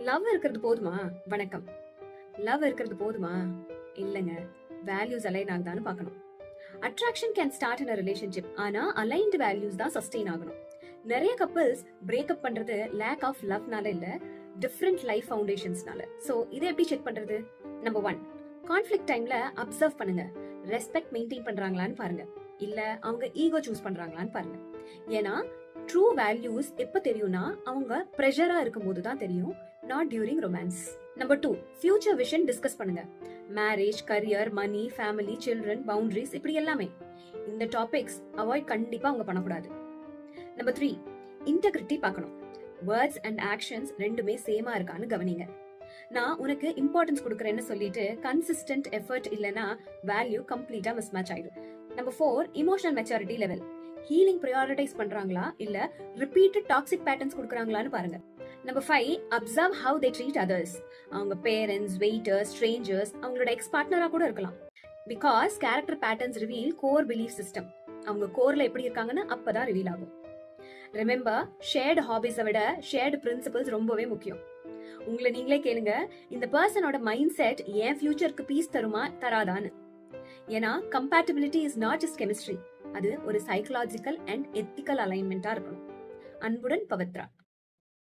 Love இருக்கிறது போதுமா? வணக்கம். லவ் இருக்கிறது போதுமா? இல்லங்க. வேல்யூஸ் அலைன் ஆகுதான்னு பார்க்கணும். Attraction can start in a relationship. ஆனா அலைன்ட் வேல்யூஸ் தான் சஸ்டெயின் ஆகணும். நிறைய கப்பிள்ஸ் பிரேக்கப் பண்றது லேக் ஆஃப் லவ்னால இல்ல, டிஃப்ரெண்ட் லைஃப் ஃபவுண்டேஷன்ஸ்னால. சோ இதை எப்படி செக் பண்றது? நம்பர் 1, கான்ஃபிளிக்ட் டைம்ல அப்சர்வ் பண்ணுங்க. ரெஸ்பெக்ட் மெயின்டைன் பண்றாங்களான்னு பாருங்க. இல்ல அவங்க ஈகோ சூஸ் பண்றாங்களான்னு பாருங்க. ஏன்னா ட்ரூ வேல்யூஸ் எப்ப தெரியும்னா அவங்க ப்ரெஷரா இருக்கும்போது தான் தெரியும், not during romance. Number 2, future vision discuss பண்ணுங்க. Marriage, career, money, family, children, boundaries, இப்படி எல்லாமே. இந்த டாபிக்ஸ் அவாய்ட் கண்டிப்பா அவங்க பண்ணக்கூடாது. நம்பர் 3, இன்டெகிரிட்டி பார்க்கணும். வேர்ட்ஸ் அண்ட் ஆக்ஷன்ஸ் ரெண்டுமே சேமா இருக்கான்னு கவனிங்க. நான் உனக்கு இம்பார்ட்டன்ஸ் கொடுக்குறேன்னு சொல்லிட்டு கன்சிஸ்டன்ட் எஃபர்ட் இல்லனா வேல்யூ கம்ப்ளீட்டா மிஸ் மேட்ச் ஆயிடும். Number 4, emotional maturity level. Healing prioritise பண்றாங்களா இல்ல ரிப்பீட்டட் டாக்ஸிக் பேட்டர்ன்ஸ் கொடுக்குறாங்களான்னு பாருங்க. Number 5, observe how they treat others. அவங்க பேரண்ட்ஸ், வெயிட்டர்ஸ், ஸ்ட்ரேஞ்சர்ஸ், அவங்களோட எக்ஸ் பார்ட்னரா கூட இருக்கலாம். Because character patterns reveal core belief system. அவங்க கோர்ல எப்படி இருக்காங்கன்னு அப்பதான் ரிவீல் ஆகும். ரிமெம்பர், ஷேர்டு ஹாபிஸை விட ஷேர்டு பிரின்சிபல்ஸ் ரொம்பவே முக்கியம். உங்களை நீங்களே கேளுங்க, இந்த பர்சனோட மைண்ட் செட் என் ஃபியூச்சருக்கு பீஸ் தருமா தராதான்னு. ஏன்னா compatibility is not just chemistry, அது ஒரு சைக்கலாஜிக்கல் அண்ட் எத்திக்கல் அலைன்மெண்டா இருக்கணும். அன்புடன் பவித்ரா.